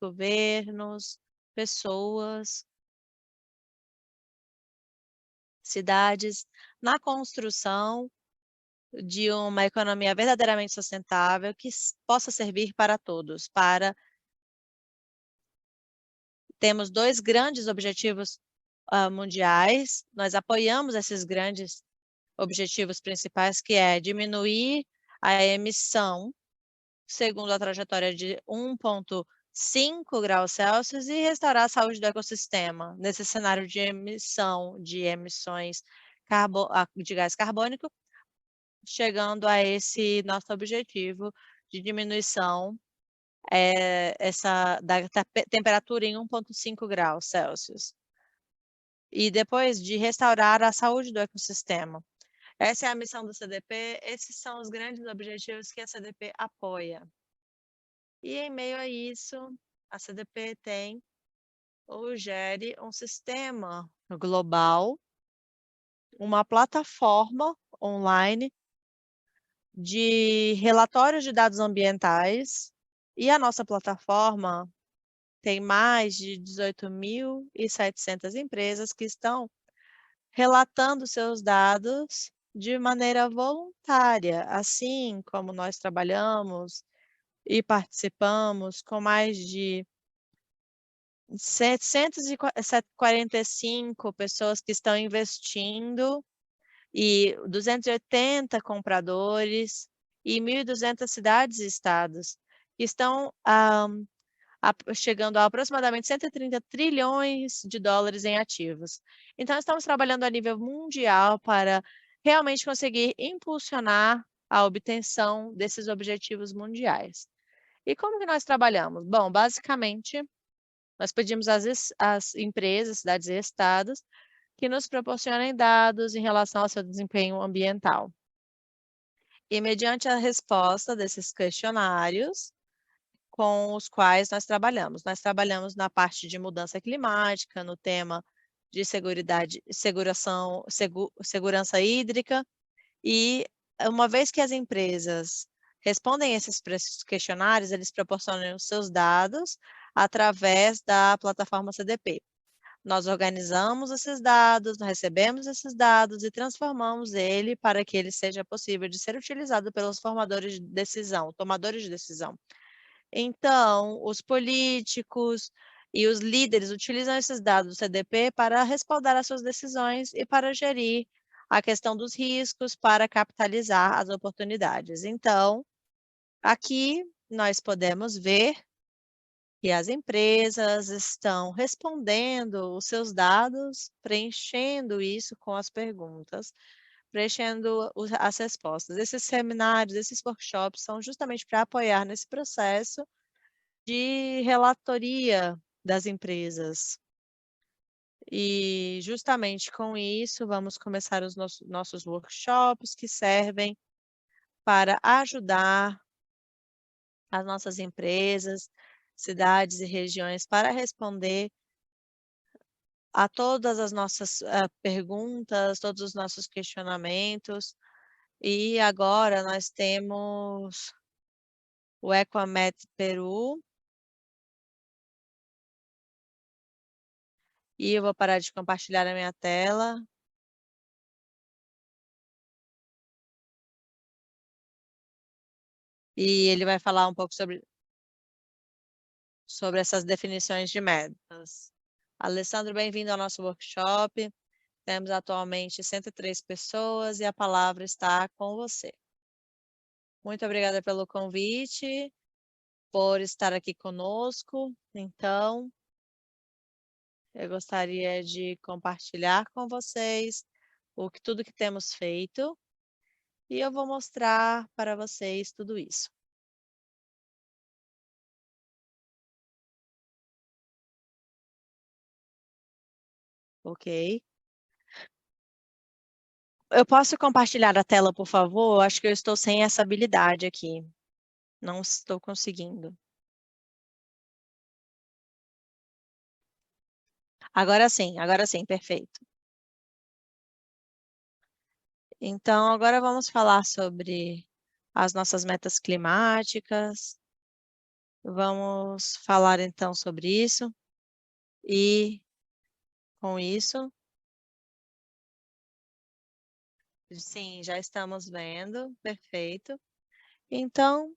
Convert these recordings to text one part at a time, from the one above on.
governos, pessoas, cidades, na construção de uma economia verdadeiramente sustentável que possa servir para todos. Temos 2 grandes objetivos mundiais, nós apoiamos esses grandes objetivos principais, que é diminuir a emissão, segundo a trajetória de 1,5 graus Celsius, e restaurar a saúde do ecossistema, nesse cenário de emissões de gás carbônico, chegando a esse nosso objetivo de diminuição da temperatura em 1,5 graus Celsius. E depois de restaurar a saúde do ecossistema. Essa é a missão do CDP, esses são os grandes objetivos que a CDP apoia. E em meio a isso, a CDP tem ou gere um sistema global, uma plataforma online de relatórios de dados ambientais, e a nossa plataforma tem mais de 18.700 empresas que estão relatando seus dados de maneira voluntária, assim como nós trabalhamos e participamos com mais de 745 pessoas que estão investindo e 280 compradores e 1.200 cidades e estados que estão chegando a aproximadamente 130 trilhões de dólares em ativos. Então, estamos trabalhando a nível mundial para realmente conseguir impulsionar a obtenção desses objetivos mundiais. E como que nós trabalhamos? Bom, basicamente, nós pedimos às empresas, cidades e estados que nos proporcionem dados em relação ao seu desempenho ambiental. E mediante a resposta desses questionários, com os quais nós trabalhamos. Nós trabalhamos na parte de mudança climática, no tema de segurança hídrica, e uma vez que as empresas respondem esses questionários, eles proporcionam os seus dados através da plataforma CDP. Nós organizamos esses dados, nós recebemos esses dados e transformamos ele para que ele seja possível de ser utilizado pelos tomadores de decisão. Então, os políticos e os líderes utilizam esses dados do CDP para respaldar as suas decisões e para gerir a questão dos riscos, para capitalizar as oportunidades. Então, aqui nós podemos ver que as empresas estão respondendo os seus dados, preenchendo isso com as perguntas, preenchendo as respostas. Esses seminários, esses workshops são justamente para apoiar nesse processo de relatoria das empresas. E justamente com isso, vamos começar os nossos workshops que servem para ajudar as nossas empresas, cidades e regiões para responder a todas as nossas perguntas, todos os nossos questionamentos. E agora nós temos o Ecoamet Peru. E eu vou parar de compartilhar a minha tela. E ele vai falar um pouco sobre essas definições de metas. Alessandro, bem-vindo ao nosso workshop. Temos atualmente 103 pessoas e a palavra está com você. Muito obrigada pelo convite, por estar aqui conosco. Então, eu gostaria de compartilhar com vocês tudo que temos feito e eu vou mostrar para vocês tudo isso. Ok? Eu posso compartilhar a tela, por favor? Acho que eu estou sem essa habilidade aqui. Não estou conseguindo. Agora sim, perfeito. Então, agora vamos falar sobre as nossas metas climáticas, Vamos falar então sobre isso. E com isso, sim, já estamos vendo, perfeito. Então,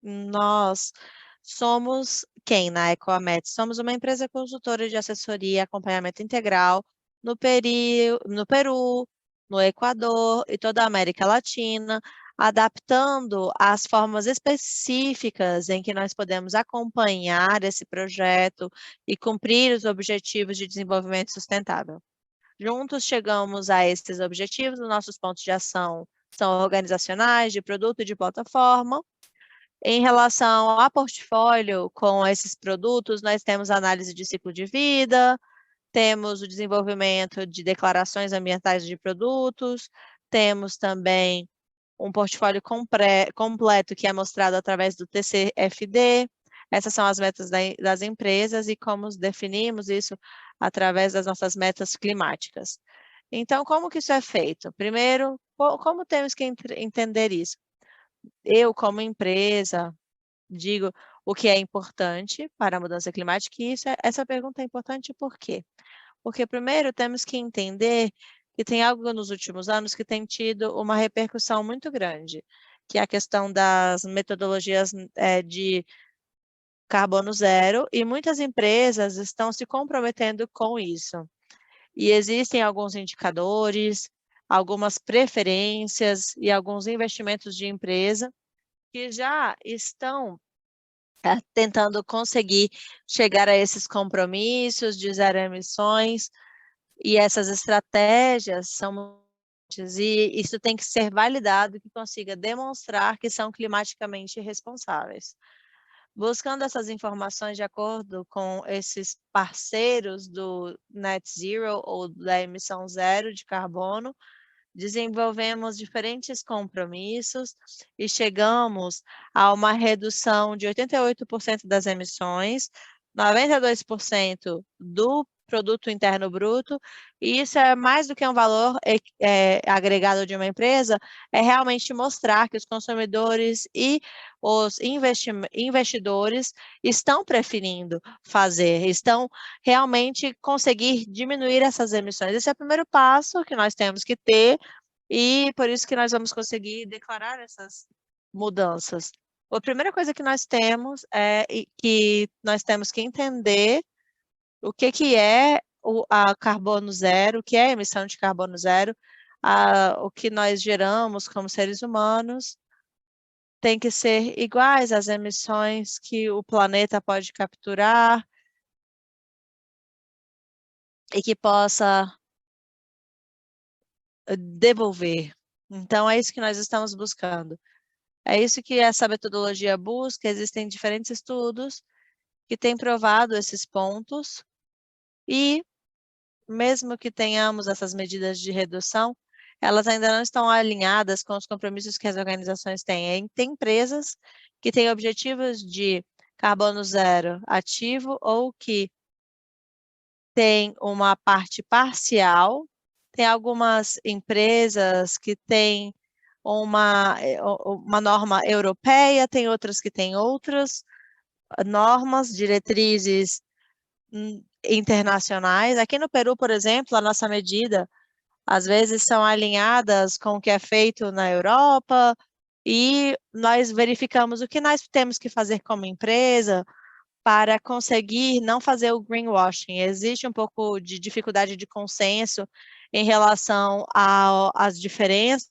nós somos quem na Ecoamet? Somos uma empresa consultora de assessoria e acompanhamento integral no Peru, no Equador e toda a América Latina, adaptando as formas específicas em que nós podemos acompanhar esse projeto e cumprir os objetivos de desenvolvimento sustentável. Juntos chegamos a esses objetivos, os nossos pontos de ação são organizacionais, de produto e de plataforma. Em relação a portfólio com esses produtos, nós temos análise de ciclo de vida, temos o desenvolvimento de declarações ambientais de produtos, temos também um portfólio completo que é mostrado através do TCFD. Essas são as metas das empresas e como definimos isso através das nossas metas climáticas. Então, como que isso é feito? Primeiro, como temos que entender isso? Eu, como empresa, digo o que é importante para a mudança climática, e essa pergunta é importante por quê? Porque, primeiro, temos que entender que tem algo nos últimos anos que tem tido uma repercussão muito grande, que é a questão das metodologias de carbono zero, e muitas empresas estão se comprometendo com isso. E existem alguns indicadores, algumas preferências e alguns investimentos de empresa que já estão tentando conseguir chegar a esses compromissos de zero emissões, e essas estratégias são e isso tem que ser validado, que consiga demonstrar que são climaticamente responsáveis. Buscando essas informações de acordo com esses parceiros do Net Zero ou da emissão zero de carbono, desenvolvemos diferentes compromissos e chegamos a uma redução de 88% das emissões, 92% do produto interno bruto, e isso é mais do que um valor agregado de uma empresa, é realmente mostrar que os consumidores e os investidores estão preferindo fazer, estão realmente conseguir diminuir essas emissões. Esse é o primeiro passo que nós temos que ter, e por isso que nós vamos conseguir declarar essas mudanças. A primeira coisa que nós temos é que nós temos que entender o que é a carbono zero, o que é a emissão de carbono zero, o que nós geramos como seres humanos tem que ser iguais às emissões que o planeta pode capturar e que possa devolver. Então, é isso que nós estamos buscando. É isso que essa metodologia busca. Existem diferentes estudos que têm provado esses pontos e, mesmo que tenhamos essas medidas de redução, elas ainda não estão alinhadas com os compromissos que as organizações têm. Tem empresas que têm objetivos de carbono zero ativo ou que têm uma parte parcial. Tem algumas empresas que têm uma norma europeia, tem outras que têm outras normas, diretrizes internacionais. Aqui no Peru, por exemplo, a nossa medida, às vezes, são alinhadas com o que é feito na Europa, e nós verificamos o que nós temos que fazer como empresa para conseguir não fazer o greenwashing. Existe um pouco de dificuldade de consenso em relação às diferenças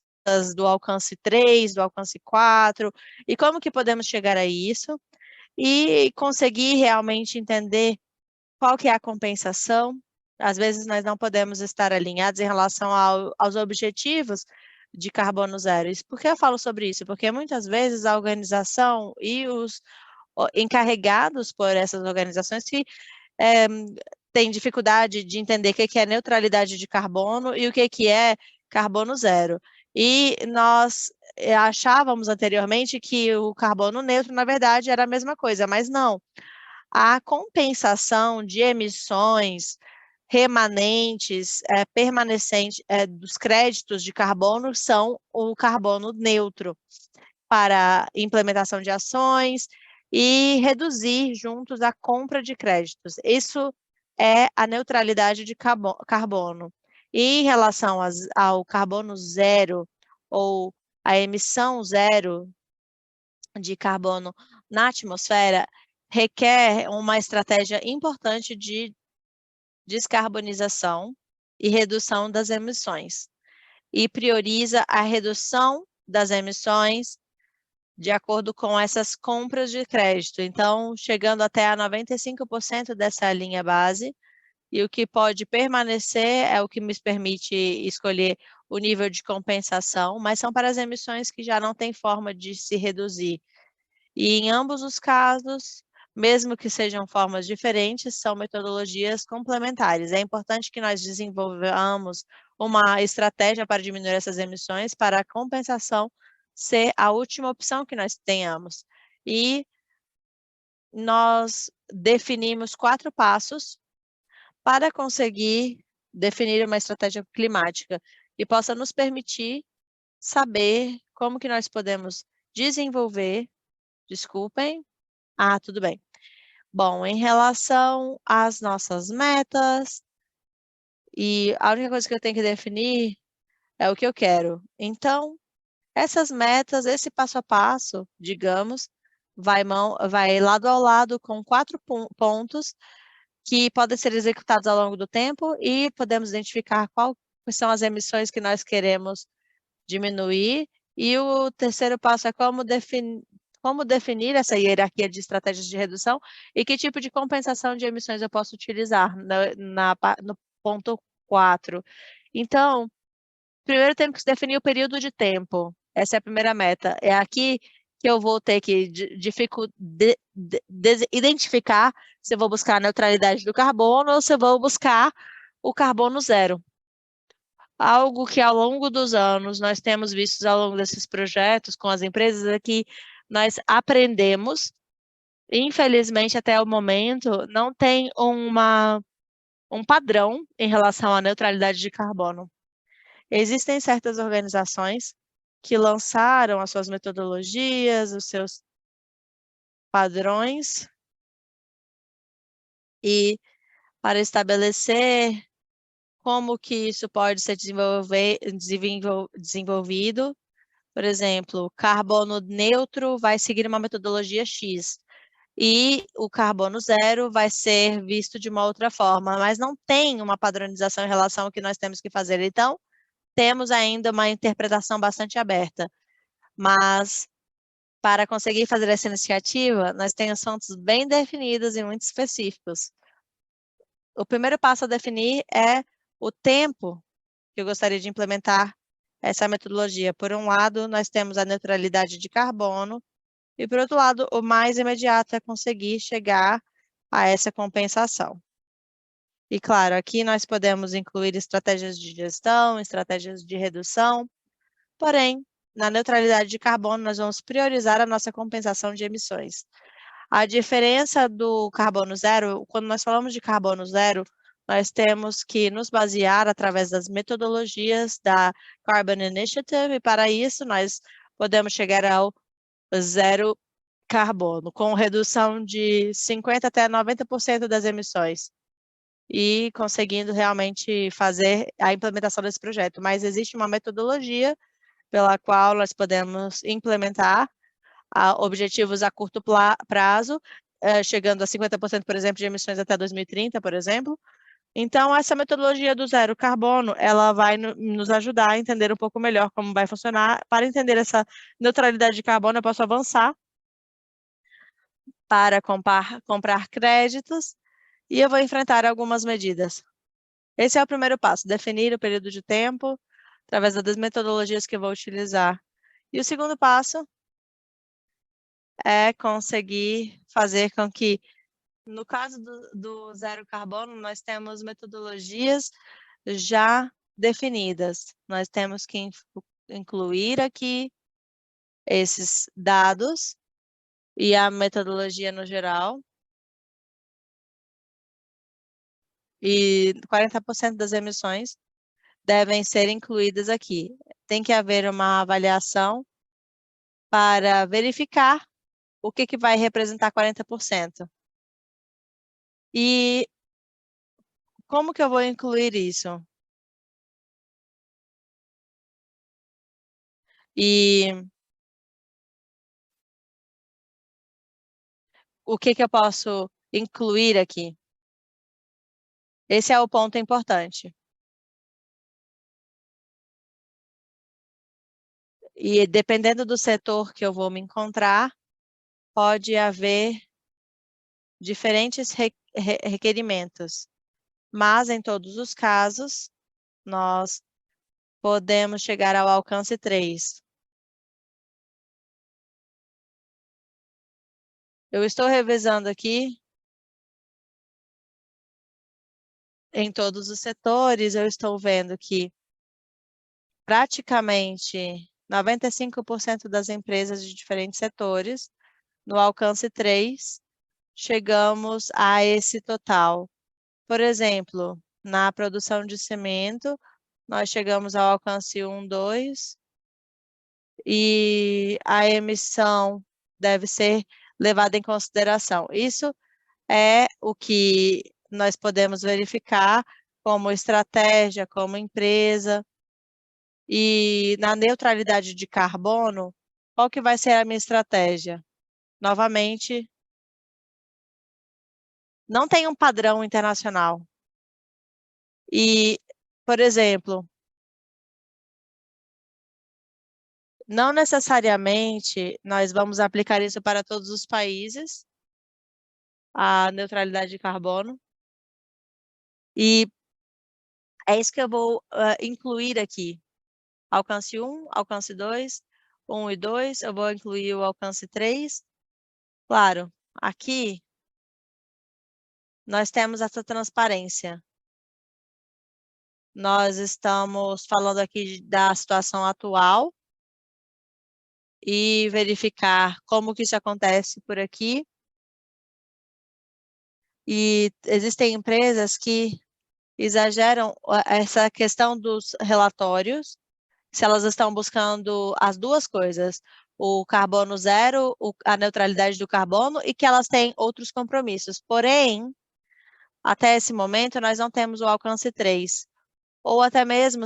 do alcance 3, do alcance 4, e como que podemos chegar a isso, e conseguir realmente entender qual que é a compensação. Às vezes nós não podemos estar alinhados em relação aos objetivos de carbono zero. Por que eu falo sobre isso? Porque muitas vezes a organização e os encarregados por essas organizações que têm dificuldade de entender o que é neutralidade de carbono e o que é carbono zero. E nós achávamos anteriormente que o carbono neutro, na verdade, era a mesma coisa, mas não. A compensação de emissões remanentes, permanecentes, dos créditos de carbono são o carbono neutro para implementação de ações e reduzir juntos a compra de créditos. Isso é a neutralidade de carbono. E em relação ao carbono zero ou a emissão zero de carbono na atmosfera, requer uma estratégia importante de descarbonização e redução das emissões, e prioriza a redução das emissões de acordo com essas compras de crédito. Então, chegando até a 95% dessa linha base, e o que pode permanecer é o que me permite escolher o nível de compensação, mas são para as emissões que já não têm forma de se reduzir. E em ambos os casos, mesmo que sejam formas diferentes, são metodologias complementares. É importante que nós desenvolvamos uma estratégia para diminuir essas emissões, para a compensação ser a última opção que nós tenhamos. E nós definimos 4 passos para conseguir definir uma estratégia climática e possa nos permitir saber como que nós podemos desenvolver. Desculpem. Tudo bem. Bom, em relação às nossas metas, e a única coisa que eu tenho que definir é o que eu quero. Então, essas metas, esse passo a passo, digamos, vai lado a lado com 4 pontos que podem ser executados ao longo do tempo e podemos identificar quais são as emissões que nós queremos diminuir. E o terceiro passo é como definir essa hierarquia de estratégias de redução e que tipo de compensação de emissões eu posso utilizar no ponto 4. Então, primeiro temos que definir o período de tempo. Essa é a primeira meta. É aqui que eu vou ter que identificar se eu vou buscar a neutralidade do carbono ou se eu vou buscar o carbono zero. Algo que ao longo dos anos nós temos visto ao longo desses projetos com as empresas é que nós aprendemos, infelizmente até o momento, não tem um padrão em relação à neutralidade de carbono. Existem certas organizações que lançaram as suas metodologias, os seus padrões, e para estabelecer como que isso pode ser desenvolvido. Por exemplo, carbono neutro vai seguir uma metodologia X, e o carbono zero vai ser visto de uma outra forma, mas não tem uma padronização em relação ao que nós temos que fazer. Então, temos ainda uma interpretação bastante aberta, mas para conseguir fazer essa iniciativa, nós temos fontes bem definidas e muito específicos. O primeiro passo a definir é o tempo que eu gostaria de implementar essa metodologia. Por um lado, nós temos a neutralidade de carbono, e por outro lado, o mais imediato é conseguir chegar a essa compensação. E claro, aqui nós podemos incluir estratégias de gestão, estratégias de redução, porém, na neutralidade de carbono, nós vamos priorizar a nossa compensação de emissões. A diferença do carbono zero, quando nós falamos de carbono zero, nós temos que nos basear através das metodologias da Carbon Initiative, e para isso nós podemos chegar ao zero carbono, com redução de 50% até 90% das emissões, e conseguindo realmente fazer a implementação desse projeto. Mas existe uma metodologia pela qual nós podemos implementar objetivos a curto prazo, chegando a 50%, por exemplo, de emissões até 2030, por exemplo. Então, essa metodologia do zero carbono, ela vai nos ajudar a entender um pouco melhor como vai funcionar. Para entender essa neutralidade de carbono, eu posso avançar para comprar créditos, e eu vou enfrentar algumas medidas. Esse é o primeiro passo, definir o período de tempo através das metodologias que eu vou utilizar. E o segundo passo é conseguir fazer com que, no caso do zero carbono, nós temos metodologias já definidas. Nós temos que incluir aqui esses dados e a metodologia no geral. E 40% das emissões devem ser incluídas aqui. Tem que haver uma avaliação para verificar o que vai representar 40%. E como que eu vou incluir isso? E o que eu posso incluir aqui? Esse é o ponto importante. E dependendo do setor que eu vou me encontrar, pode haver diferentes requerimentos. Mas, em todos os casos, nós podemos chegar ao alcance 3. Eu estou revisando aqui em todos os setores, eu estou vendo que praticamente 95% das empresas de diferentes setores, no alcance 3, chegamos a esse total. Por exemplo, na produção de cimento, nós chegamos ao alcance 1, 2, e a emissão deve ser levada em consideração. Isso é o que nós podemos verificar como estratégia, como empresa. E na neutralidade de carbono, qual que vai ser a minha estratégia? Novamente, não tem um padrão internacional. E, por exemplo, não necessariamente nós vamos aplicar isso para todos os países, a neutralidade de carbono. E é isso que eu vou incluir aqui. Alcance 1, alcance 2, 1 e 2, eu vou incluir o alcance 3. Claro, aqui nós temos essa transparência. Nós estamos falando aqui da situação atual e verificar como que isso acontece por aqui. E existem empresas que exageram essa questão dos relatórios, se elas estão buscando as duas coisas, o carbono zero, a neutralidade do carbono, e que elas têm outros compromissos. Porém, até esse momento, nós não temos o alcance 3, ou até mesmo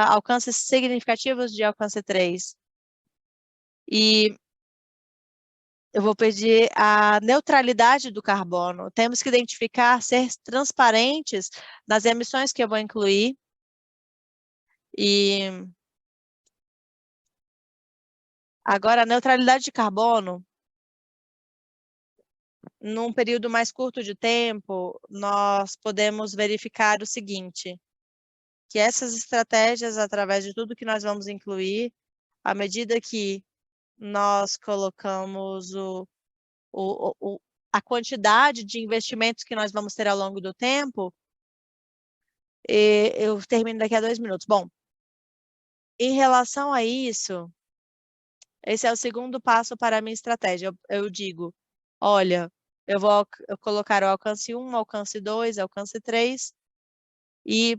alcances significativos de alcance 3. E eu vou pedir a neutralidade do carbono. Temos que identificar, ser transparentes nas emissões que eu vou incluir. E agora, a neutralidade de carbono, num período mais curto de tempo, nós podemos verificar o seguinte, que essas estratégias, através de tudo que nós vamos incluir, à medida que nós colocamos a quantidade de investimentos que nós vamos ter ao longo do tempo, eu termino daqui a 2 minutos. Bom, em relação a isso, esse é o segundo passo para a minha estratégia. Eu digo, olha, eu vou colocar o alcance 1, alcance 2, alcance 3, e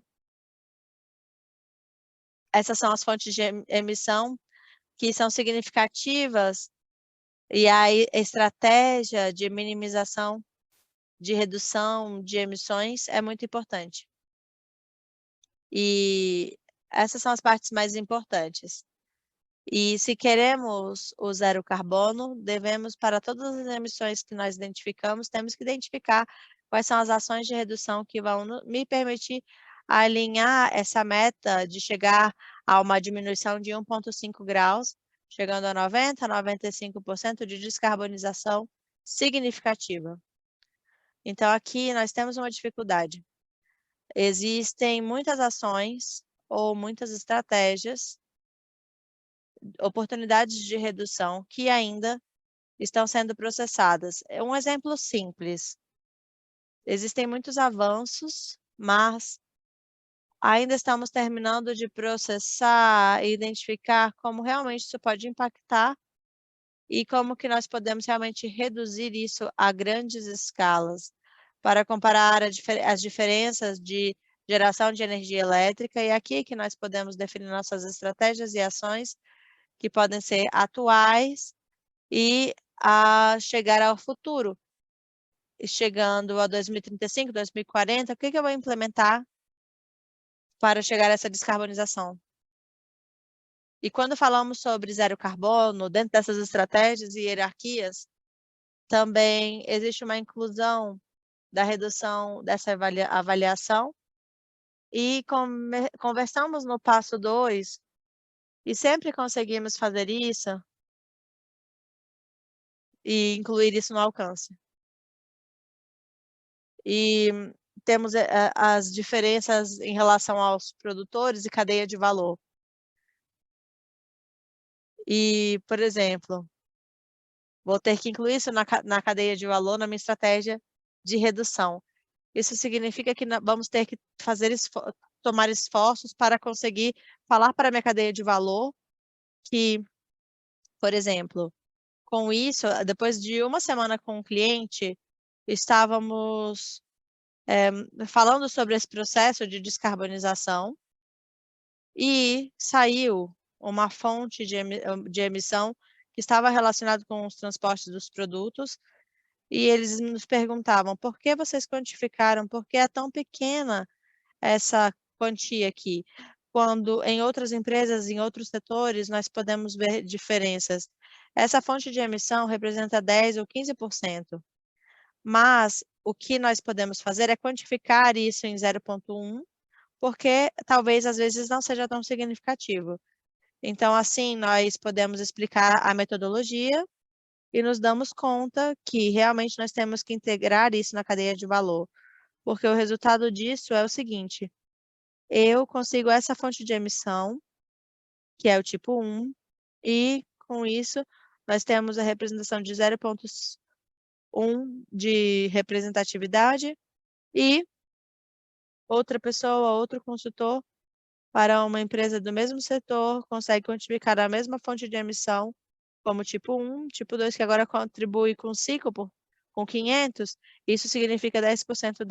essas são as fontes de emissão que são significativas, e a estratégia de minimização, de redução de emissões é muito importante. E essas são as partes mais importantes. E se queremos o zero carbono, devemos, para todas as emissões que nós identificamos, temos que identificar quais são as ações de redução que vão me permitir alinhar essa meta de chegar a uma diminuição de 1,5 graus, chegando a 90% a 95% de descarbonização significativa. Então, aqui nós temos uma dificuldade. Existem muitas ações ou muitas estratégias, oportunidades de redução que ainda estão sendo processadas. É um exemplo simples. Existem muitos avanços, mas ainda estamos terminando de processar e identificar como realmente isso pode impactar e como que nós podemos realmente reduzir isso a grandes escalas, para comparar as diferenças de geração de energia elétrica, e aqui que nós podemos definir nossas estratégias e ações que podem ser atuais e a chegar ao futuro. E chegando a 2035, 2040, o que eu vou implementar para chegar a essa descarbonização? E quando falamos sobre zero carbono, dentro dessas estratégias e hierarquias, também existe uma inclusão da redução dessa avaliação e conversamos no passo 2 e sempre conseguimos fazer isso e incluir isso no alcance. E temos as diferenças em relação aos produtores e cadeia de valor. E, por exemplo, vou ter que incluir isso na cadeia de valor, na minha estratégia de redução. Isso significa que vamos ter que tomar esforços para conseguir falar para a minha cadeia de valor que, por exemplo, com isso, depois de uma semana com o cliente, estávamos falando sobre esse processo de descarbonização e saiu uma fonte de emissão que estava relacionada com os transportes dos produtos e eles nos perguntavam, por que vocês quantificaram? Por que é tão pequena essa quantia aqui? Quando em outras empresas, em outros setores, nós podemos ver diferenças. Essa fonte de emissão representa 10 ou 15%, mas o que nós podemos fazer é quantificar isso em 0,1, porque talvez às vezes não seja tão significativo. Então, assim, nós podemos explicar a metodologia e nos damos conta que realmente nós temos que integrar isso na cadeia de valor, porque o resultado disso é o seguinte: eu consigo essa fonte de emissão, que é o tipo 1, e com isso nós temos a representação de 0,1 de representatividade e outra pessoa, outro consultor para uma empresa do mesmo setor consegue quantificar a mesma fonte de emissão como tipo 1, tipo 2, que agora contribui com 5, com 500, isso significa 10%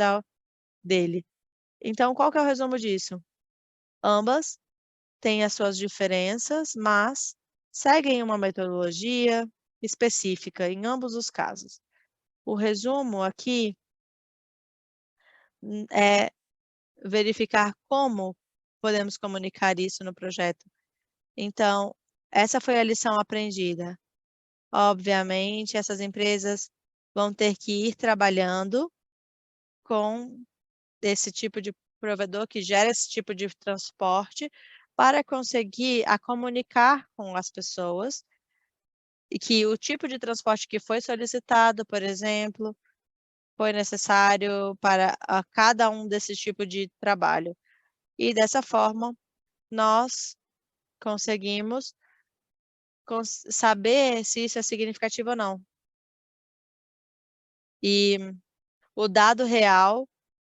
dele. Então, qual que é o resumo disso? Ambas têm as suas diferenças, mas seguem uma metodologia específica em ambos os casos. O resumo aqui é verificar como podemos comunicar isso no projeto. Então, essa foi a lição aprendida. Obviamente, essas empresas vão ter que ir trabalhando com esse tipo de provedor que gera esse tipo de transporte para conseguir comunicar com as pessoas e que o tipo de transporte que foi solicitado, por exemplo, foi necessário para cada um desses tipos de trabalho. E dessa forma, nós conseguimos saber se isso é significativo ou não. E o dado real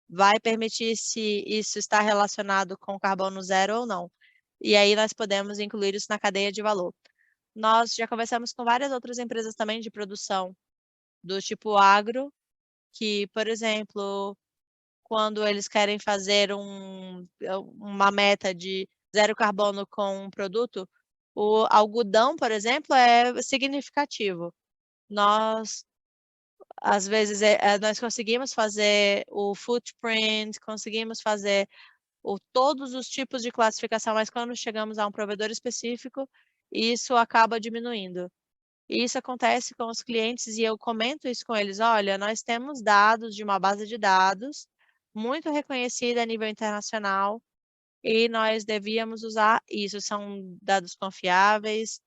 vai permitir se isso está relacionado com carbono zero ou não. E aí nós podemos incluir isso na cadeia de valor. Nós já conversamos com várias outras empresas também de produção do tipo agro, que, por exemplo, quando eles querem fazer uma meta de zero carbono com um produto, o algodão, por exemplo, é significativo. Nós, às vezes, nós conseguimos fazer o footprint, conseguimos fazer todos os tipos de classificação, mas quando chegamos a um provedor específico, isso acaba diminuindo. E isso acontece com os clientes e eu comento isso com eles. Olha, nós temos dados de uma base de dados muito reconhecida a nível internacional e nós devíamos usar isso. São dados confiáveis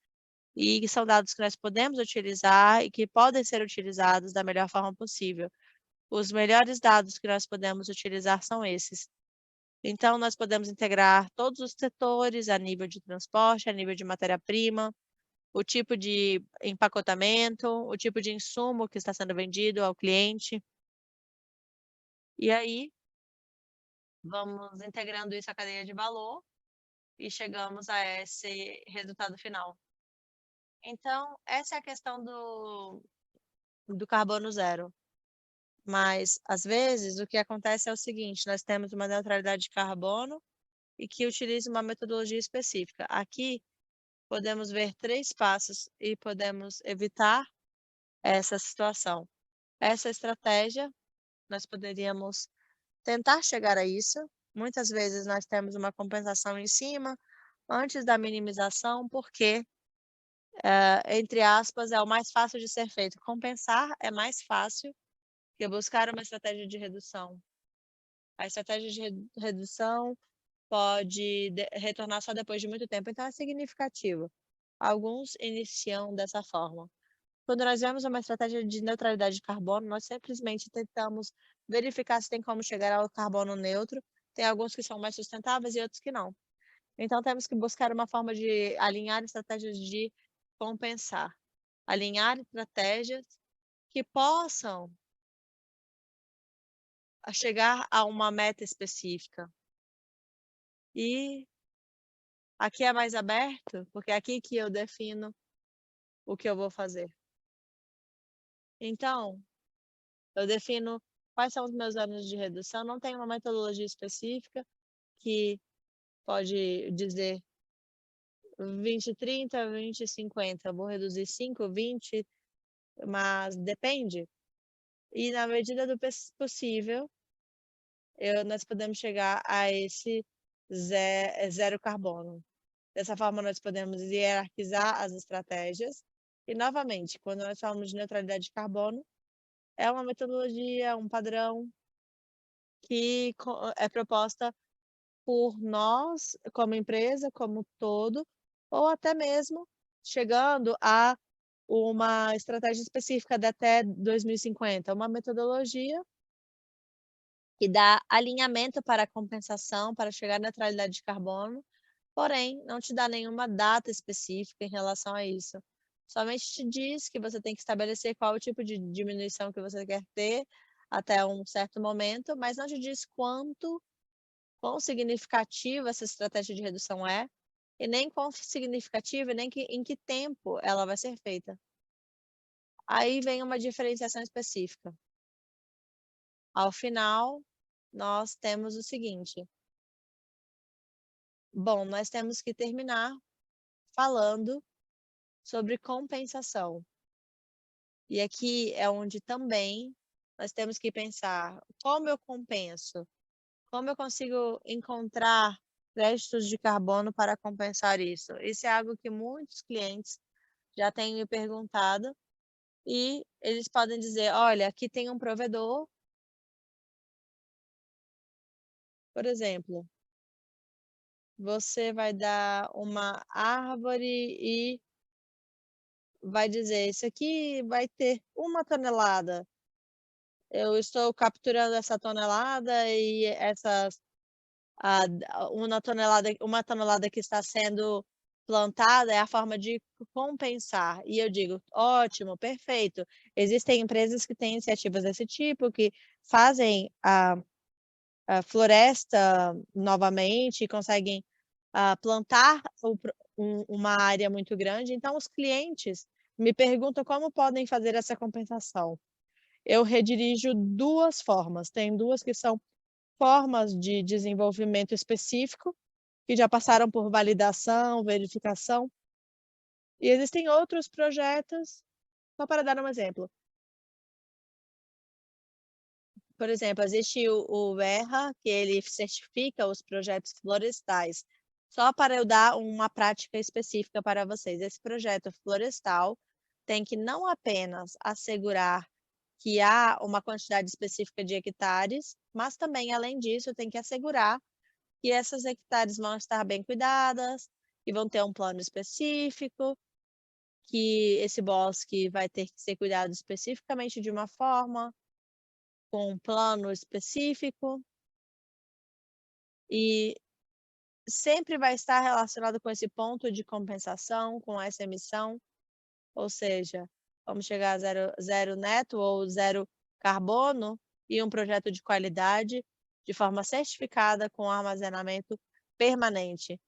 e são dados que nós podemos utilizar e que podem ser utilizados da melhor forma possível. Os melhores dados que nós podemos utilizar são esses. Então, nós podemos integrar todos os setores a nível de transporte, a nível de matéria-prima, o tipo de empacotamento, o tipo de insumo que está sendo vendido ao cliente. E aí, vamos integrando isso à cadeia de valor e chegamos a esse resultado final. Então, essa é a questão do carbono zero. Mas, às vezes, o que acontece é o seguinte, nós temos uma neutralidade de carbono e que utiliza uma metodologia específica. Aqui, podemos ver 3 passos e podemos evitar essa situação. Essa estratégia, nós poderíamos tentar chegar a isso. Muitas vezes nós temos uma compensação em cima, antes da minimização, porque, entre aspas, é o mais fácil de ser feito. Compensar é mais fácil que buscar uma estratégia de redução. A estratégia de redução pode retornar só depois de muito tempo, então é significativo. Alguns iniciam dessa forma. Quando nós vemos uma estratégia de neutralidade de carbono, nós simplesmente tentamos verificar se tem como chegar ao carbono neutro. Tem alguns que são mais sustentáveis e outros que não. Então, temos que buscar uma forma de alinhar estratégias de compensar. Alinhar estratégias que possam chegar a uma meta específica. E aqui é mais aberto, porque é aqui que eu defino o que eu vou fazer. Então, eu defino quais são os meus anos de redução, não tem uma metodologia específica que pode dizer 20, 30, 20, 50, vou reduzir 5, 20, mas depende. E na medida do possível, nós podemos chegar a esse zero carbono. Dessa forma, nós podemos hierarquizar as estratégias. E, novamente, quando nós falamos de neutralidade de carbono, é uma metodologia, um padrão que é proposta por nós, como empresa, como todo, ou até mesmo chegando a uma estratégia específica de até 2050, uma metodologia que dá alinhamento para a compensação, para chegar à neutralidade de carbono, porém, não te dá nenhuma data específica em relação a isso. Somente te diz que você tem que estabelecer qual o tipo de diminuição que você quer ter até um certo momento, mas não te diz quão significativa essa estratégia de redução é, e nem quão significativa, nem em que tempo ela vai ser feita. Aí vem uma diferenciação específica. Ao final, nós temos o seguinte: bom, nós temos que terminar falando sobre compensação. E aqui é onde também nós temos que pensar como eu compenso, como eu consigo encontrar créditos de carbono para compensar isso. Isso é algo que muitos clientes já têm me perguntado e eles podem dizer, olha, aqui tem um provedor, por exemplo, você vai dar uma árvore e vai dizer, isso aqui vai ter 1 tonelada. Eu estou capturando essa tonelada e essas 1 tonelada que está sendo plantada é a forma de compensar. E eu digo: "Ótimo, perfeito". Existem empresas que têm iniciativas desse tipo, que fazem a floresta novamente e conseguem, plantar uma área muito grande. Então os clientes me perguntam como podem fazer essa compensação. Eu redirijo 2 formas, tem 2 que são formas de desenvolvimento específico, que já passaram por validação, verificação, e existem outros projetos, só para dar um exemplo. Por exemplo, existe o ERRA, que ele certifica os projetos florestais. Só para eu dar uma prática específica para vocês, esse projeto florestal tem que não apenas assegurar que há uma quantidade específica de hectares, mas também, além disso, tem que assegurar que essas hectares vão estar bem cuidadas, que vão ter um plano específico, que esse bosque vai ter que ser cuidado especificamente de uma forma, com um plano específico, e sempre vai estar relacionado com esse ponto de compensação, com essa emissão, ou seja, vamos chegar a zero neto ou zero carbono e um projeto de qualidade, de forma certificada, com armazenamento permanente.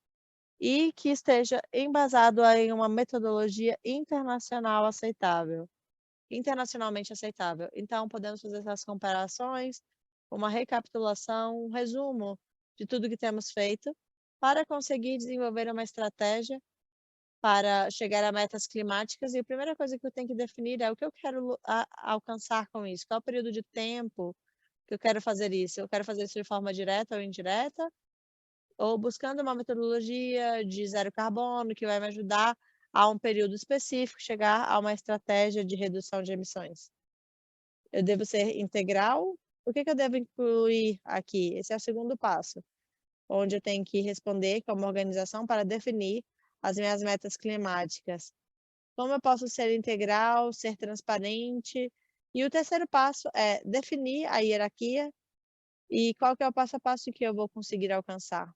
E que esteja embasado em uma metodologia internacionalmente aceitável. Então, podemos fazer essas comparações, uma recapitulação, um resumo de tudo que temos feito, para conseguir desenvolver uma estratégia para chegar a metas climáticas e a primeira coisa que eu tenho que definir é o que eu quero alcançar com isso, qual é o período de tempo que eu quero fazer isso. Eu quero fazer isso de forma direta ou indireta, ou buscando uma metodologia de zero carbono que vai me ajudar a um período específico chegar a uma estratégia de redução de emissões. Eu devo ser integral? O que que eu devo incluir aqui? Esse é o segundo passo, onde eu tenho que responder como organização para definir as minhas metas climáticas. Como eu posso ser integral, ser transparente? E o terceiro passo é definir a hierarquia e qual que é o passo a passo que eu vou conseguir alcançar.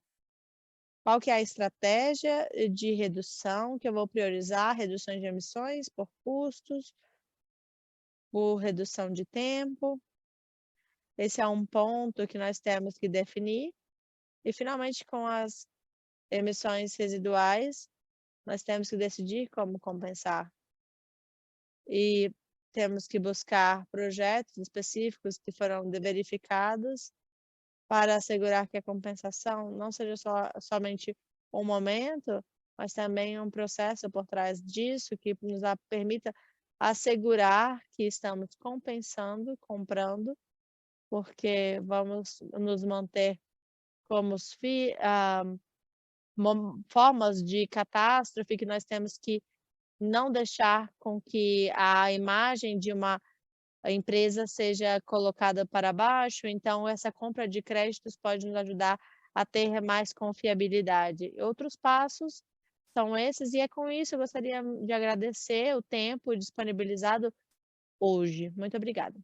Qual que é a estratégia de redução que eu vou priorizar, reduções de emissões por custos, por redução de tempo. Esse é um ponto que nós temos que definir. E, finalmente, com as emissões residuais, nós temos que decidir como compensar. E temos que buscar projetos específicos que foram verificados para assegurar que a compensação não seja somente um momento, mas também um processo por trás disso que nos permita assegurar que estamos compensando, comprando, porque vamos nos manter como formas de catástrofe que nós temos que não deixar com que a imagem de uma empresa seja colocada para baixo, então essa compra de créditos pode nos ajudar a ter mais confiabilidade. Outros passos são esses, e é com isso eu gostaria de agradecer o tempo disponibilizado hoje. Muito obrigada.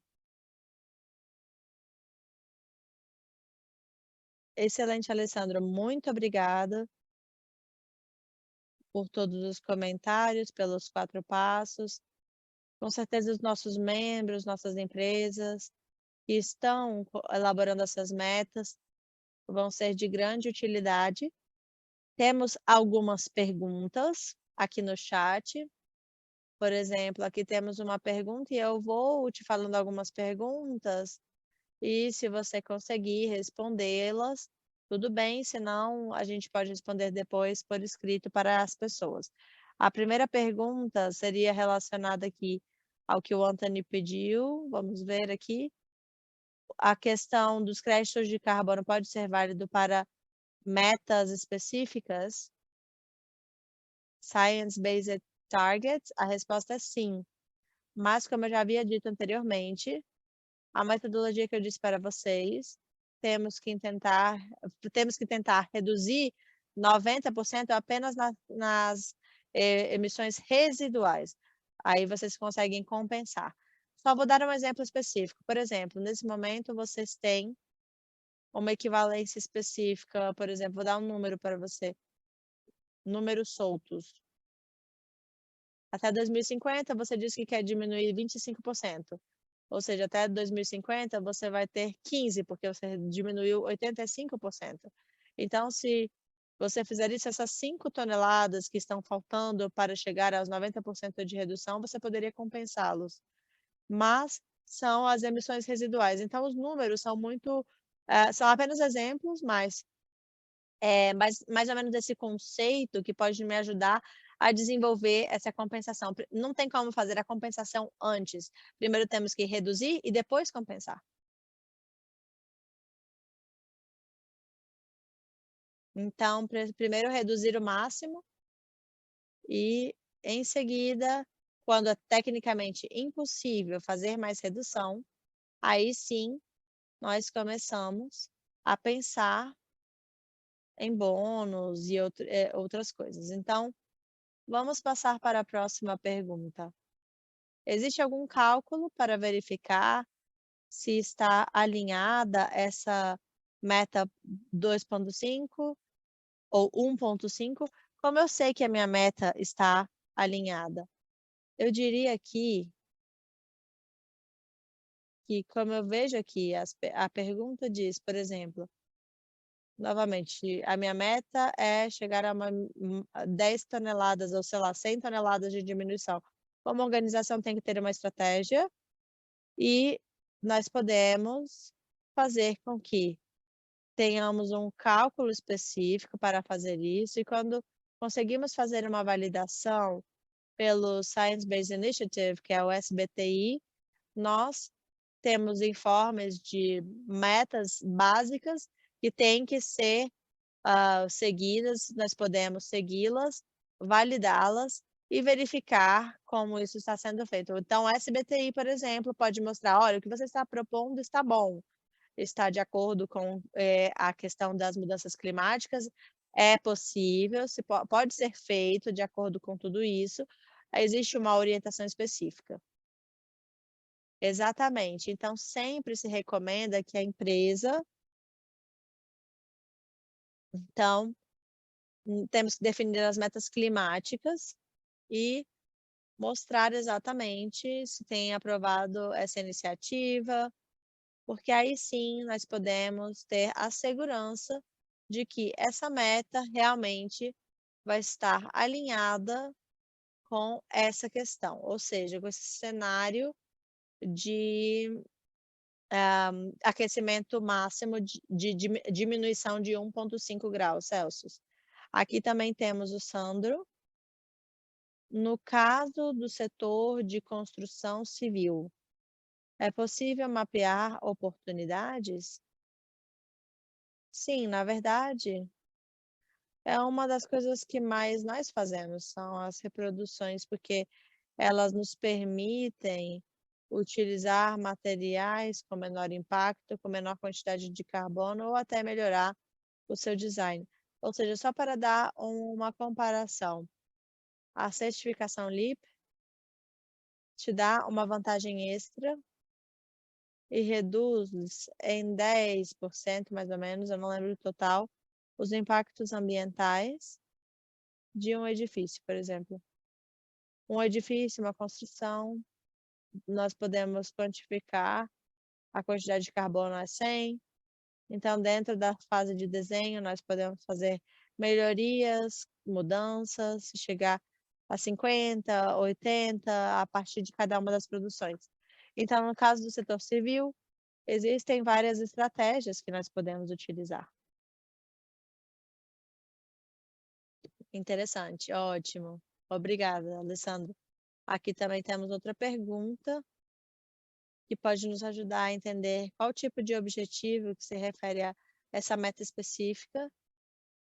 Excelente, Alessandro. Muito obrigada por todos os comentários, pelos 4 passos. Com certeza os nossos membros, nossas empresas que estão elaborando essas metas vão ser de grande utilidade. Temos algumas perguntas aqui no chat. Por exemplo, aqui temos uma pergunta e eu vou te falando algumas perguntas, e se você conseguir respondê-las, tudo bem, senão a gente pode responder depois por escrito para as pessoas. A primeira pergunta seria relacionada aqui ao que o Anthony pediu. Vamos ver aqui. A questão dos créditos de carbono pode ser válido para metas específicas? Science-based targets? A resposta é sim. Mas, como eu já havia dito anteriormente, a metodologia que eu disse para vocês, temos que tentar reduzir 90% apenas nas emissões residuais. Aí vocês conseguem compensar. Só vou dar um exemplo específico. Por exemplo, nesse momento vocês têm uma equivalência específica, por exemplo, vou dar um número para você. Números soltos. Até 2050, você disse que quer diminuir 25%. Ou seja, até 2050 você vai ter 15%, porque você diminuiu 85%. Então, se você fizer isso, essas 5 toneladas que estão faltando para chegar aos 90% de redução, você poderia compensá-los. Mas são as emissões residuais. Então, os números são são apenas exemplos, mas mais ou menos esse conceito que pode me ajudar a desenvolver essa compensação. Não tem como fazer a compensação antes. Primeiro temos que reduzir e depois compensar. Então, primeiro reduzir o máximo e, em seguida, quando é tecnicamente impossível fazer mais redução, aí sim nós começamos a pensar em bônus e outras coisas. Então, vamos passar para a próxima pergunta. Existe algum cálculo para verificar se está alinhada essa meta 2.5 ou 1.5? Como eu sei que a minha meta está alinhada? Eu diria que como eu vejo aqui, a pergunta diz, por exemplo, novamente, a minha meta é chegar a 10 toneladas ou, sei lá, 100 toneladas de diminuição. Como organização tem que ter uma estratégia e nós podemos fazer com que tenhamos um cálculo específico para fazer isso, e quando conseguimos fazer uma validação pelo Science Based Initiative, que é o SBTi, nós temos informes de metas básicas que têm que ser, seguidas, nós podemos segui-las, validá-las e verificar como isso está sendo feito. Então, o SBTi, por exemplo, pode mostrar: "Olha, o que você está propondo está bom, está de acordo com, a questão das mudanças climáticas, é possível, se pode ser feito de acordo com tudo isso, existe uma orientação específica". Exatamente. Então sempre se recomenda que a empresa então, temos que definir as metas climáticas e mostrar exatamente se tem aprovado essa iniciativa, porque aí sim nós podemos ter a segurança de que essa meta realmente vai estar alinhada com essa questão, ou seja, com esse cenário de aquecimento máximo de diminuição de 1,5 graus Celsius. Aqui também temos o Sandro. No caso do setor de construção civil, é possível mapear oportunidades? Sim, na verdade, é uma das coisas que mais nós fazemos, são as reproduções, porque elas nos permitem utilizar materiais com menor impacto, com menor quantidade de carbono ou até melhorar o seu design. Ou seja, só para dar uma comparação, a certificação LEED te dá uma vantagem extra e reduz em 10% mais ou menos, eu não lembro o total, os impactos ambientais de um edifício, por exemplo. Um edifício, uma construção, nós podemos quantificar a quantidade de carbono é 100. Então, dentro da fase de desenho, nós podemos fazer melhorias, mudanças, chegar a 50, 80, a partir de cada uma das produções. Então, no caso do setor civil, existem várias estratégias que nós podemos utilizar. Interessante, ótimo. Obrigada, Alessandro. Aqui também temos outra pergunta que pode nos ajudar a entender qual tipo de objetivo que se refere a essa meta específica,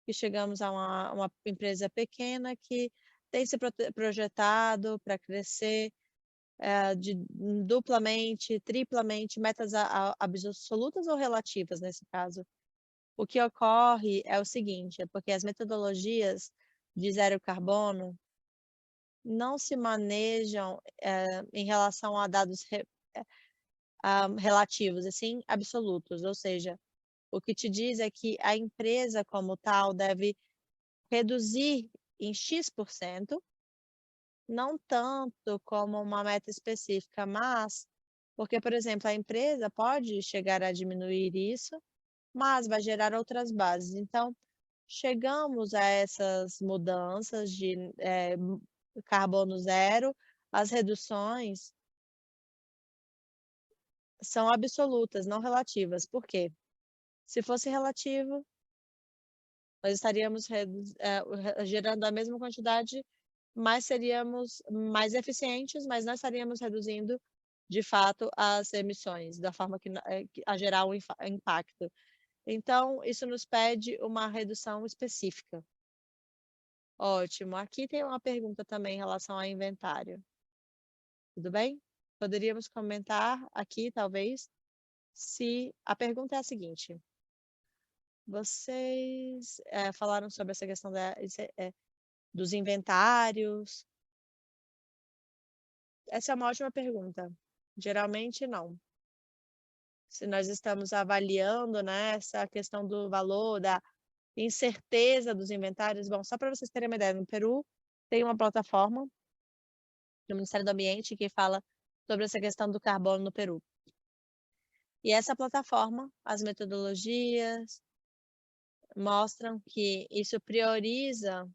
que chegamos a uma empresa pequena que tem se projetado para crescer duplamente, triplamente, metas absolutas ou relativas nesse caso. O que ocorre é o seguinte, é porque as metodologias de zero carbono não se manejam em relação a dados relativos, assim, absolutos, ou seja, o que te diz é que a empresa como tal deve reduzir em X%, não tanto como uma meta específica, mas porque, por exemplo, a empresa pode chegar a diminuir isso, mas vai gerar outras bases. Então, chegamos a essas mudanças de carbono zero, as reduções são absolutas, não relativas. Por quê? Se fosse relativo, nós estaríamos gerando a mesma quantidade, mas seríamos mais eficientes, mas não estaríamos reduzindo, de fato, as emissões, da forma que a gerar um impacto. Então, isso nos pede uma redução específica. Ótimo. Aqui tem uma pergunta também em relação ao inventário. Tudo bem? Poderíamos comentar aqui, talvez, se a pergunta é a seguinte: vocês falaram sobre essa questão dos inventários. Essa é uma ótima pergunta. Geralmente, não. Se nós estamos avaliando, né, essa questão do valor, da incerteza dos inventários. Bom, só para vocês terem uma ideia, no Peru tem uma plataforma do Ministério do Ambiente que fala sobre essa questão do carbono no Peru. E essa plataforma, as metodologias mostram que isso prioriza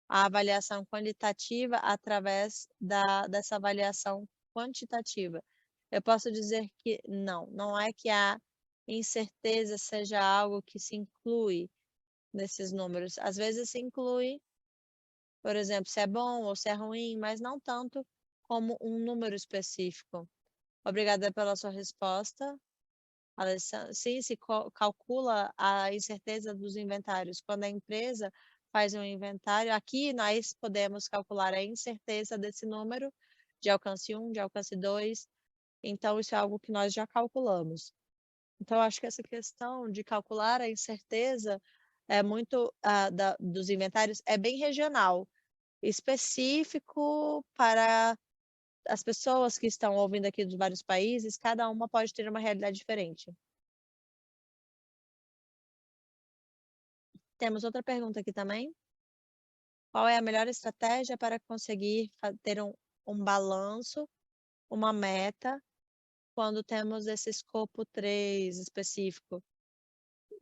a avaliação qualitativa através dessa avaliação quantitativa. Eu posso dizer que não é que a incerteza seja algo que se inclui nesses números. Às vezes se inclui, por exemplo, se é bom ou se é ruim, mas não tanto como um número específico. Obrigada pela sua resposta, Alessandra. Sim, se calcula a incerteza dos inventários. Quando a empresa faz um inventário, aqui nós podemos calcular a incerteza desse número de alcance 1, de alcance 2. Então, isso é algo que nós já calculamos. Então, acho que essa questão de calcular a incerteza é muito dos inventários é bem regional, específico para as pessoas que estão ouvindo aqui dos vários países, cada uma pode ter uma realidade diferente. Temos outra pergunta aqui também. Qual é a melhor estratégia para conseguir ter um balanço, uma meta, quando temos esse escopo 3 específico?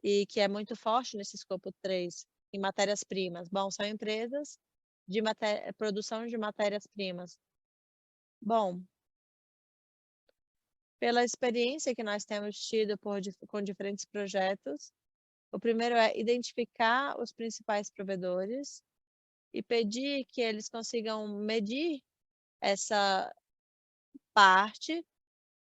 E que é muito forte nesse escopo 3, em matérias-primas. Bom, são empresas de produção de matérias-primas. Bom, pela experiência que nós temos tido com diferentes projetos, o primeiro é identificar os principais provedores e pedir que eles consigam medir essa parte.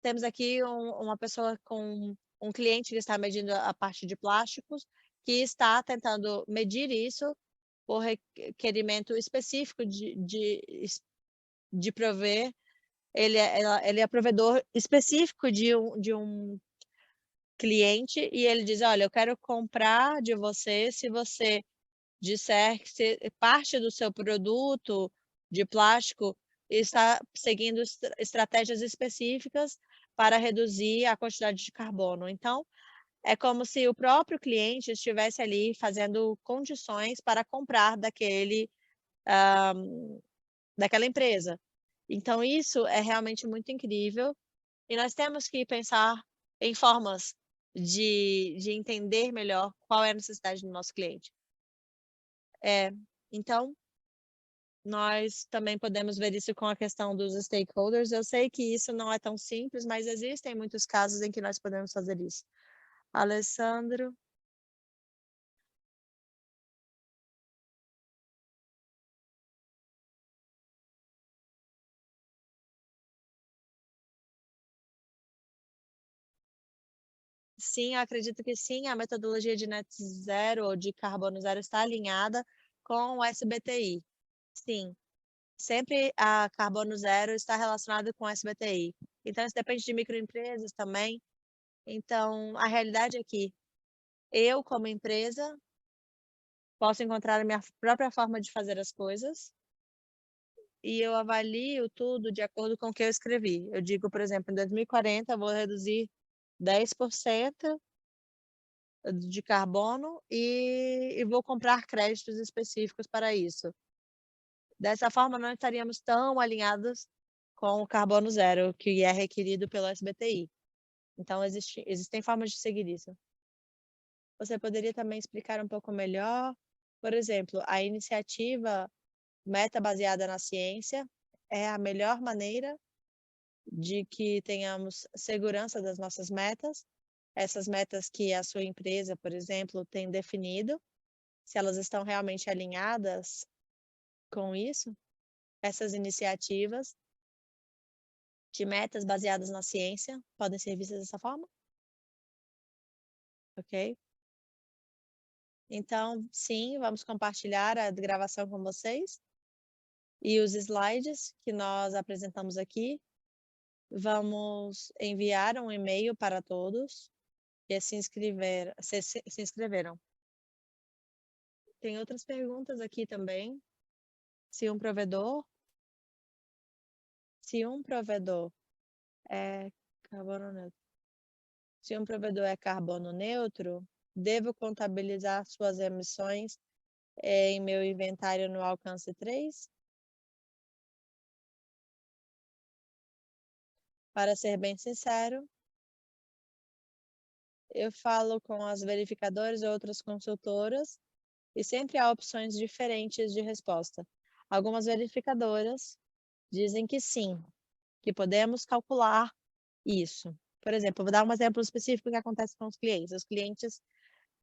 Temos aqui uma pessoa com um cliente que está medindo a parte de plásticos, que está tentando medir isso por requerimento específico de prover. Ele é provedor específico de um cliente e ele diz, olha, eu quero comprar de você se você disser que parte do seu produto de plástico está seguindo estratégias específicas para reduzir a quantidade de carbono. Então, é como se o próprio cliente estivesse ali fazendo condições para comprar daquela empresa. Então, isso é realmente muito incrível e nós temos que pensar em formas de entender melhor qual é a necessidade do nosso cliente. Então, nós também podemos ver isso com a questão dos stakeholders. Eu sei que isso não é tão simples, mas existem muitos casos em que nós podemos fazer isso. Alessandro? Sim, eu acredito que sim, a metodologia de net zero ou de carbono zero está alinhada com o SBTI. Sim, sempre a carbono zero está relacionado com o SBTI. Então, isso depende de microempresas também. Então, a realidade é que eu, como empresa, posso encontrar a minha própria forma de fazer as coisas e eu avalio tudo de acordo com o que eu escrevi. Eu digo, por exemplo, em 2040 eu vou reduzir 10% de carbono e vou comprar créditos específicos para isso. Dessa forma, não estaríamos tão alinhados com o carbono zero, que é requerido pelo SBTI. Então, existem formas de seguir isso. Você poderia também explicar um pouco melhor? Por exemplo, a iniciativa Meta Baseada na Ciência é a melhor maneira de que tenhamos segurança das nossas metas, essas metas que a sua empresa, por exemplo, tem definido, se elas estão realmente alinhadas com isso, essas iniciativas de metas baseadas na ciência podem ser vistas dessa forma? Ok? Então, sim, vamos compartilhar a gravação com vocês e os slides que nós apresentamos aqui. Vamos enviar um e-mail para todos que se inscreveram. Tem outras perguntas aqui também. Se um provedor é carbono neutro. Se um provedor é carbono neutro, devo contabilizar suas emissões em meu inventário no alcance 3? Para ser bem sincero, eu falo com as verificadoras e outras consultoras e sempre há opções diferentes de resposta. Algumas verificadoras dizem que sim, que podemos calcular isso. Por exemplo, vou dar um exemplo específico que acontece com os clientes. Os clientes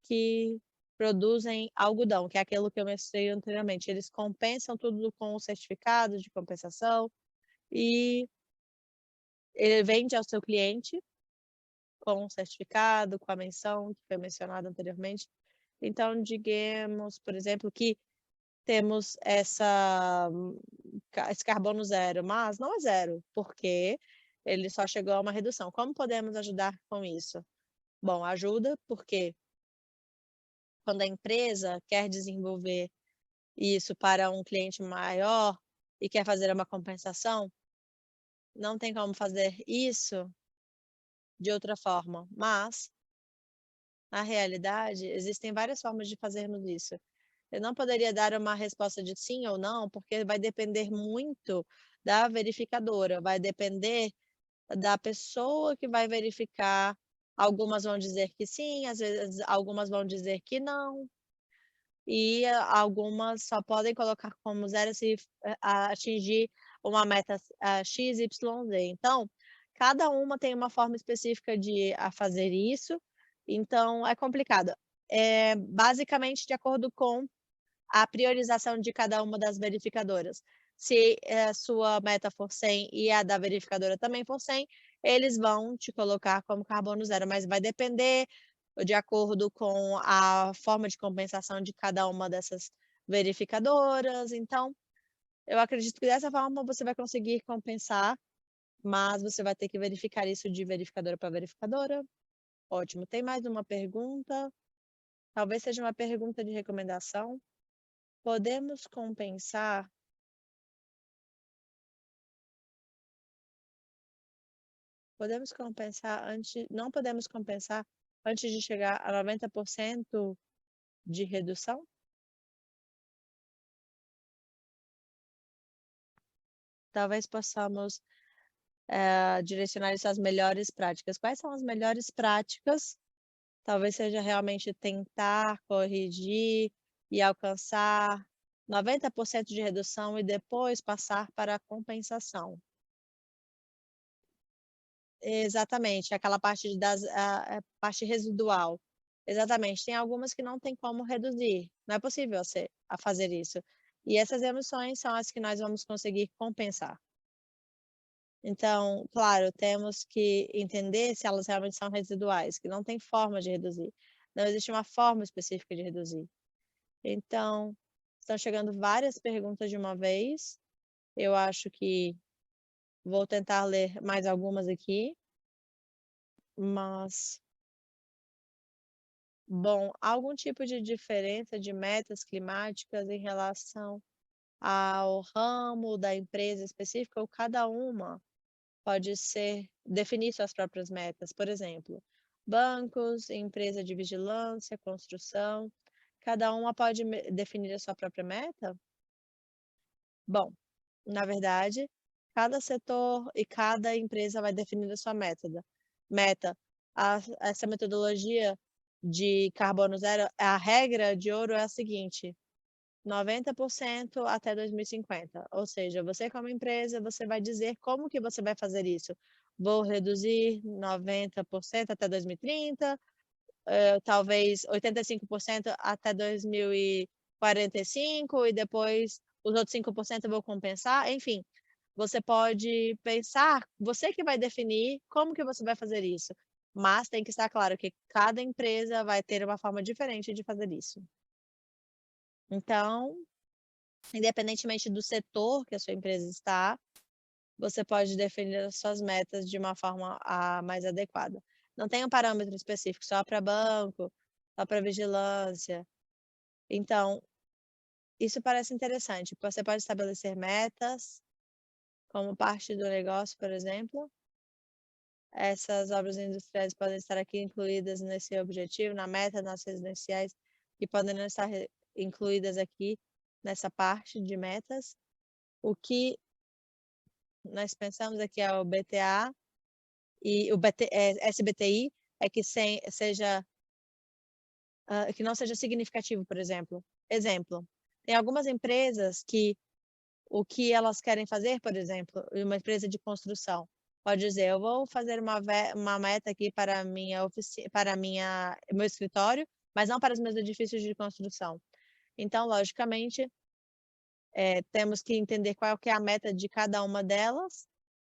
que produzem algodão, que é aquilo que eu mencionei anteriormente. Eles compensam tudo com o certificado de compensação e ele vende ao seu cliente com o certificado, com a menção que foi mencionada anteriormente. Então, digamos, por exemplo, que temos esse carbono zero, mas não é zero, porque ele só chegou a uma redução. Como podemos ajudar com isso? Bom, ajuda porque quando a empresa quer desenvolver isso para um cliente maior e quer fazer uma compensação, não tem como fazer isso de outra forma, mas, na realidade, existem várias formas de fazermos isso. Eu não poderia dar uma resposta de sim ou não, porque vai depender muito da verificadora, vai depender da pessoa que vai verificar. Algumas vão dizer que sim, às vezes algumas vão dizer que não, e algumas só podem colocar como zero se atingir uma meta X, Y, Z. Então, cada uma tem uma forma específica de fazer isso, então é complicado. Basicamente de acordo com a priorização de cada uma das verificadoras. Se a sua meta for 100 e a da verificadora também for 100, eles vão te colocar como carbono zero, mas vai depender de acordo com a forma de compensação de cada uma dessas verificadoras. Então, eu acredito que dessa forma você vai conseguir compensar, mas você vai ter que verificar isso de verificadora para verificadora. Ótimo. Tem mais uma pergunta? Talvez seja uma pergunta de recomendação. Podemos compensar não podemos compensar antes de chegar a 90% de redução? Talvez possamos, direcionar isso às melhores práticas. Quais são as melhores práticas? Talvez seja realmente tentar corrigir e alcançar 90% de redução e depois passar para a compensação. Exatamente, aquela parte a parte residual. Exatamente, tem algumas que não tem como reduzir, não é possível a fazer isso. E essas emissões são as que nós vamos conseguir compensar. Então, claro, temos que entender se elas realmente são residuais, que não tem forma de reduzir. Não existe uma forma específica de reduzir. Então, estão chegando várias perguntas de uma vez. Eu acho que vou tentar ler mais algumas aqui, mas bom, algum tipo de diferença de metas climáticas em relação ao ramo da empresa específica ou cada uma pode definir suas próprias metas? Por exemplo, bancos, empresa de vigilância, construção, cada uma pode definir a sua própria meta? Bom, na verdade, cada setor e cada empresa vai definir a sua meta. Essa metodologia de carbono zero, a regra de ouro é a seguinte: 90% até 2050. Ou seja, você como empresa, você vai dizer como que você vai fazer isso. Vou reduzir 90% até 2030, talvez 85% até 2045 e depois os outros 5% eu vou compensar. Enfim, você pode pensar, você que vai definir como que você vai fazer isso. Mas tem que estar claro que cada empresa vai ter uma forma diferente de fazer isso. Então, independentemente do setor que a sua empresa está, você pode definir as suas metas de uma forma mais adequada. Não tem um parâmetro específico só para banco, só para vigilância. Então, isso parece interessante. Você pode estabelecer metas como parte do negócio, por exemplo. Essas obras industriais podem estar aqui incluídas nesse objetivo, na meta, nas residenciais, e podem não estar incluídas aqui nessa parte de metas. O que nós pensamos aqui é o BTA e o SBTI é que que não seja significativo, por exemplo. Exemplo, tem algumas empresas que o que elas querem fazer, por exemplo, uma empresa de construção, pode dizer, eu vou fazer uma meta aqui para meu escritório mas não para os meus edifícios de construção. Então, logicamente, temos que entender qual que é a meta de cada uma delas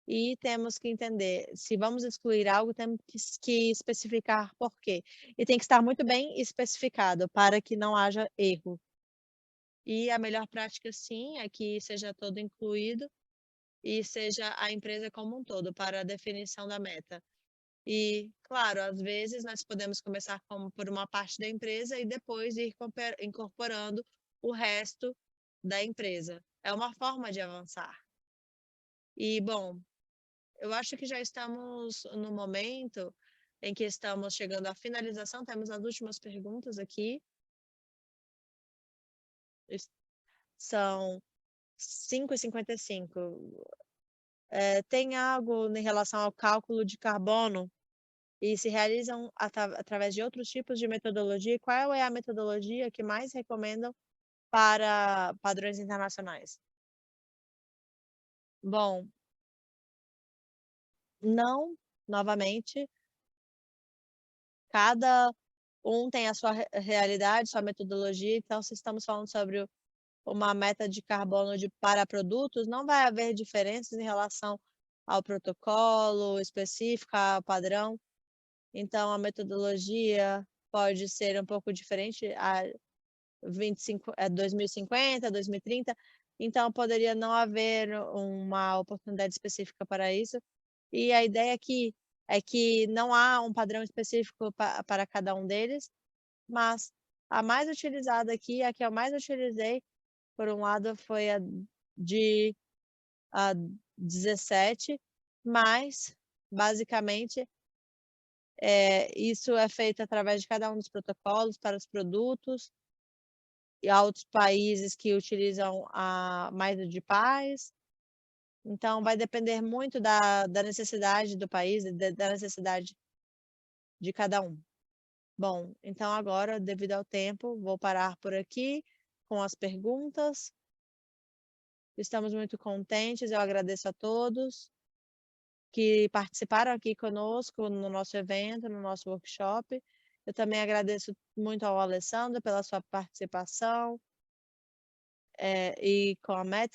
e temos que entender se vamos excluir algo, temos que especificar por quê. E tem que estar muito bem especificado para que não haja erro. E a melhor prática, sim, é que seja todo incluído e seja a empresa como um todo para a definição da meta. E, claro, às vezes nós podemos começar por uma parte da empresa e depois ir incorporando o resto da empresa. É uma forma de avançar. E, bom, eu acho que já estamos no momento em que estamos chegando à finalização, temos as últimas perguntas aqui. São 5h55. Tem algo em relação ao cálculo de carbono e se realizam através de outros tipos de metodologia? Qual é a metodologia que mais recomendam para padrões internacionais? Bom, não, novamente, cada um tem a sua realidade, sua metodologia, então se estamos falando sobre uma meta de carbono para produtos, não vai haver diferenças em relação ao protocolo específico, ao padrão. Então, a metodologia pode ser um pouco diferente a 2050, 2030. Então, poderia não haver uma oportunidade específica para isso. E a ideia aqui é que não há um padrão específico para cada um deles, mas a mais utilizada aqui, a que eu mais utilizei, por um lado, foi de a 17, mas, basicamente, isso é feito através de cada um dos protocolos para os produtos, e há outros países que utilizam mais o de paz. Então, vai depender muito da necessidade do país, da necessidade de cada um. Bom, então agora, devido ao tempo, vou parar por aqui com as perguntas. Estamos muito contentes, eu agradeço a todos que participaram aqui conosco no nosso evento, no nosso workshop. Eu também agradeço muito ao Alessandro pela sua participação, e Comet,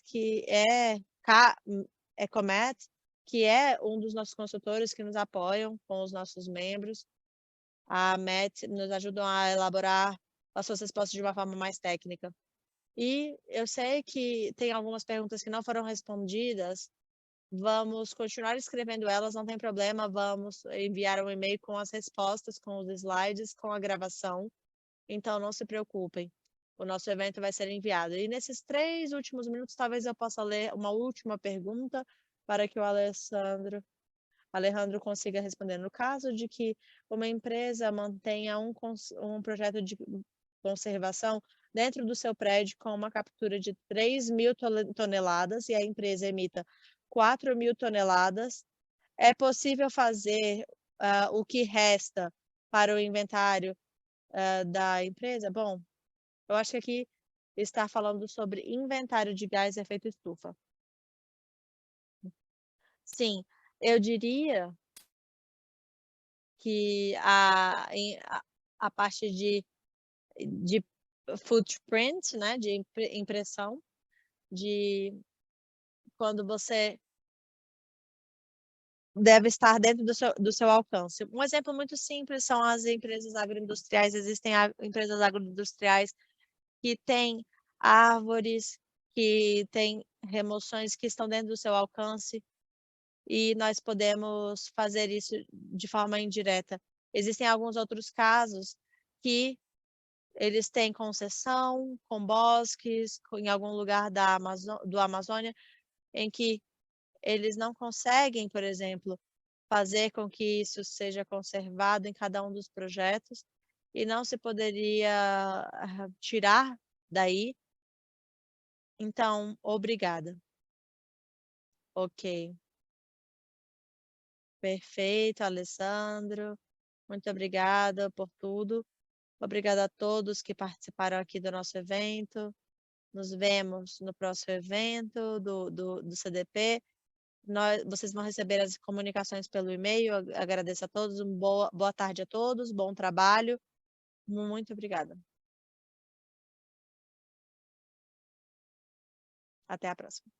Comet, que é um dos nossos consultores que nos apoiam com os nossos membros. A MET nos ajudam a elaborar as suas respostas de uma forma mais técnica. E eu sei que tem algumas perguntas que não foram respondidas. Vamos continuar escrevendo elas, não tem problema. Vamos enviar um e-mail com as respostas, com os slides, com a gravação. Então, não se preocupem. O nosso evento vai ser enviado. E nesses 3 últimos minutos, talvez eu possa ler uma última pergunta para que o Alejandro consiga responder. No caso de que uma empresa mantenha um projeto de conservação dentro do seu prédio com uma captura de 3.000 toneladas e a empresa emita 4.000 toneladas, é possível fazer o que resta para o inventário da empresa? Bom, eu acho que aqui está falando sobre inventário de gás efeito estufa. Sim, eu diria que a parte de footprint, né, de impressão, de quando você deve estar dentro do seu alcance. Um exemplo muito simples são as empresas agroindustriais. Existem empresas agroindustriais que têm árvores, que têm remoções que estão dentro do seu alcance, e nós podemos fazer isso de forma indireta. Existem alguns outros casos que eles têm concessão com bosques em algum lugar do Amazônia, em que eles não conseguem, por exemplo, fazer com que isso seja conservado em cada um dos projetos, e não se poderia tirar daí. Então, obrigada. Ok. Perfeito, Alessandro. Muito obrigada por tudo. Obrigada a todos que participaram aqui do nosso evento. Nos vemos no próximo evento do CDP. Vocês vão receber as comunicações pelo e-mail. Agradeço a todos. Boa tarde a todos. Bom trabalho. Muito obrigada. Até a próxima.